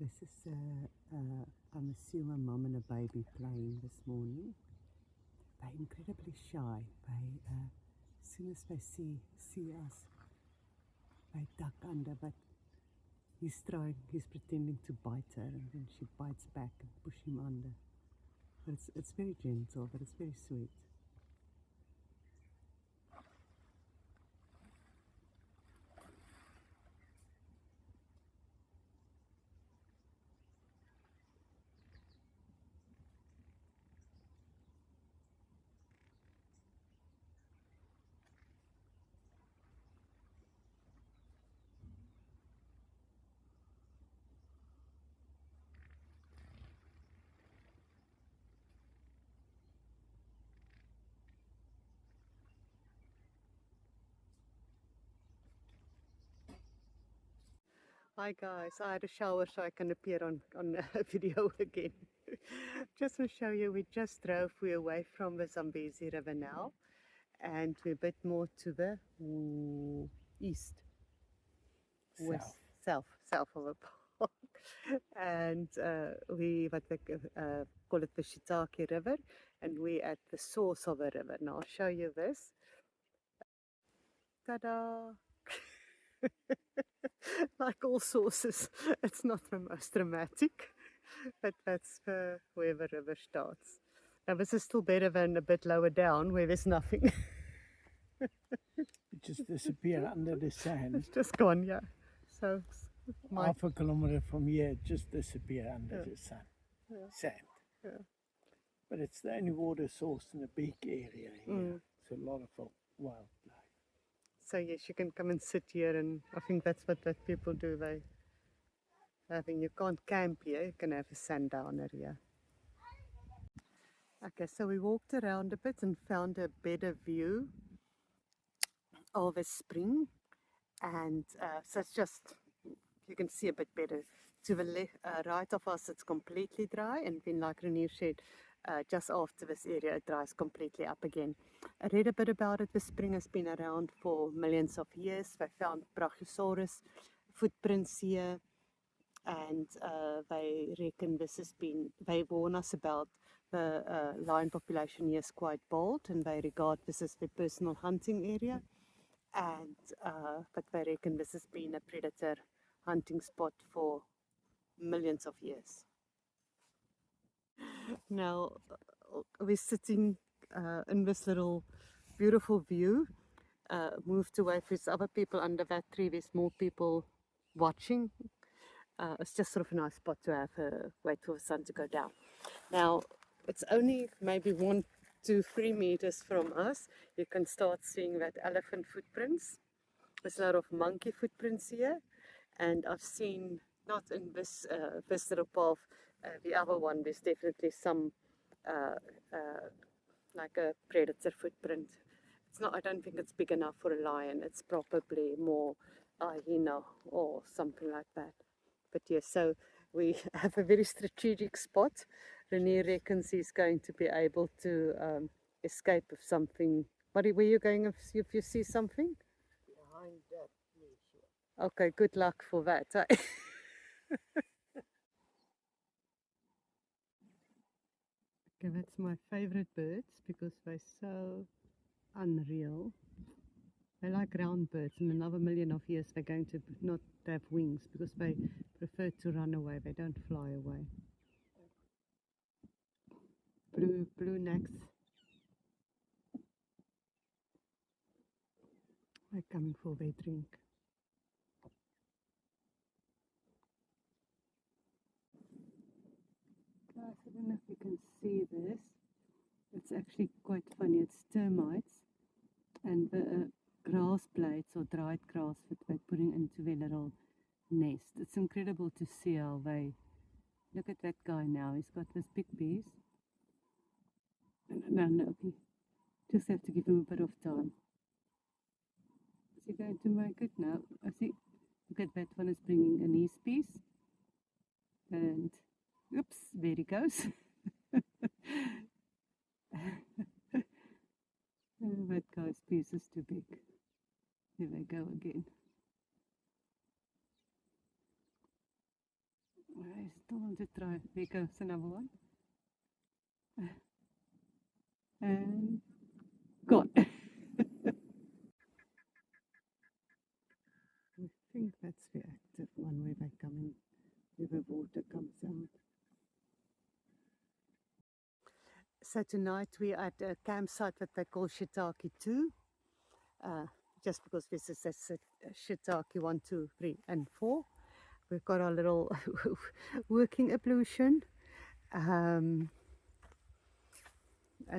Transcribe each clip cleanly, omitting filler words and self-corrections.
This is, I'm assuming a mum and a baby playing this morning. They're incredibly shy. As soon as they see us, they duck under, but he's pretending to bite her, and then she bites back and push him under. But it's very gentle, but it's very sweet. Hi guys, I had a shower so I can appear on a video again. Just to show you, we're away from the Zambezi River now, and we're a bit more to the east, south of the park. And what they call it the Shiitake River, and we're at the source of the river. Now I'll show you this. Ta-da! Like all sources, it's not the most dramatic, but that's where the river starts. Now this is still better than a bit lower down where there's nothing. It just disappear under the sand. It's just gone, yeah. So half a kilometer from here, it just disappear under the sand. Yeah. But it's the only water source in a big area here. It's a lot of wildlife. So yes, you can come and sit here, and I think that's what people do. You can't camp here, you can have a sundowner here. Okay, so we walked around a bit and found a better view of a spring, and so it's just, you can see a bit better. To the right of us, it's completely dry, and then like Renier said, just after this area, it dries completely up again. I read a bit about it. The spring has been around for millions of years. They found Brachiosaurus footprints here, and they reckon they warn us about the lion population here is quite bold, and they regard this as their personal hunting area. And but they reckon this has been a predator hunting spot for millions of years. Now we're sitting in this little beautiful view, moved away. There's other people under that tree, there's more people watching. It's just sort of a nice spot to have wait for the sun to go down. Now it's only maybe 1 to 3 meters from us. You can start seeing that elephant footprints. There's a lot of monkey footprints here, and I've seen, not in this little path, the other one, there's definitely some like a predator footprint. It's not, I don't think it's big enough for a lion. It's probably more hyena or something like that. But yes, so we have a very strategic spot. Renier reckons he's going to be able to escape if something. Where are you going if you see something? Behind that tree. Okay, good luck for that. Okay, that's my favorite birds because they're so unreal. They like ground birds. In another million of years, they're going to not have wings because they prefer to run away. They don't fly away. Blue necks. They're coming for their drink. Guys, I don't know if you can see this. It's actually quite funny. It's termites, and the grass blades or dried grass that they're putting into their little nest. It's incredible to see how they look at that guy now. He's got this big piece. No, okay. Just have to give him a bit of time. Is he going to make it? No. I see. Look at that one is bringing a nice piece. And oops, there he goes. That guy's piece is too big. Here they go again. I still want to try. There goes another one. And gone. I think that's the active one where they come in, where the water comes out. So tonight we're at a campsite that they call Shiitake 2. Just because this is a Shiitake 1, 2, 3, and 4. We've got our little working ablution. A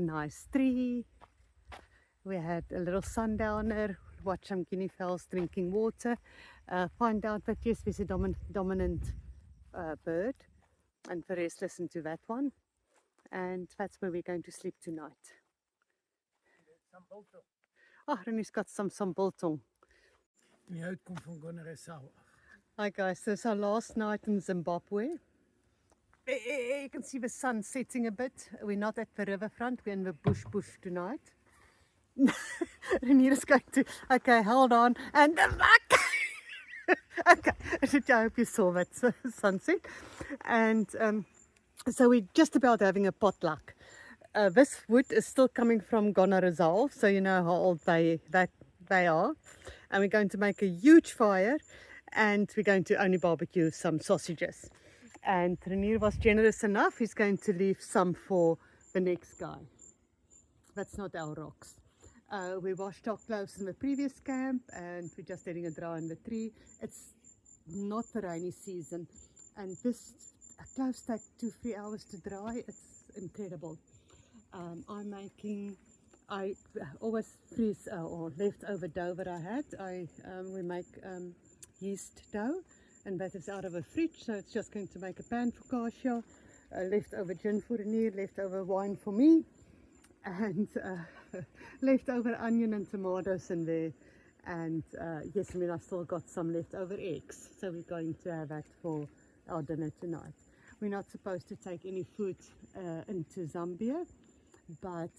nice tree. We had a little sundowner, watch some guinea fowls drinking water, find out that yes, there's a dominant bird, and the rest listen to that one. And that's where we're going to sleep tonight. Ah, René's got some biltong. Die uitkom van Guinea-Bissau af. Hi guys, so it's our last night in Zimbabwe. You can see the sun setting a bit. We're not at the riverfront, we're in the bush tonight. Renier is going to, okay, hold on, and back. Okay, I hope you saw that sunset. And so we're just about having a potluck. This wood is still coming from Ghana Resolve, so you know how old they are. And we're going to make a huge fire, and we're going to only barbecue some sausages. And Renier was generous enough, he's going to leave some for the next guy. That's not our rocks. We washed our clothes in the previous camp, and we're just letting it dry on the tree. It's not the rainy season, and this clothes take 2-3 hours to dry. It's incredible. I always freeze or leftover dough that I had. We make yeast dough, and that is out of a fridge, so it's just going to make a pan for Kasia, leftover gin for Renier, leftover wine for me, and leftover onion and tomatoes in there. And yes, I mean, I've still got some leftover eggs, so we're going to have that for our dinner tonight. We're not supposed to take any food into Zambia, but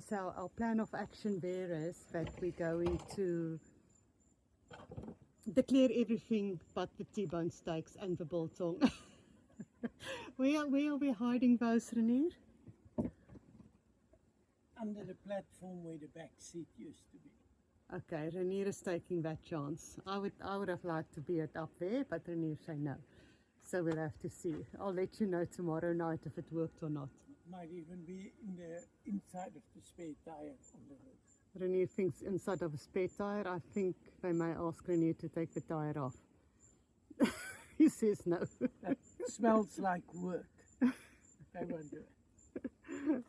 so our plan of action there is that we're going to declare everything but the T-bone steaks and the biltong. Where are we hiding those, Renier? Under the platform where the back seat used to be. Okay, Renier is taking that chance. I would have liked to be up there, but Renier said no. So we'll have to see. I'll let you know tomorrow night if it worked or not. Might even be in the inside of the spare tire on the roof. Renier thinks inside of a spare tire. I think they may ask Renier to take the tire off. He says no. That smells like work. They won't do it.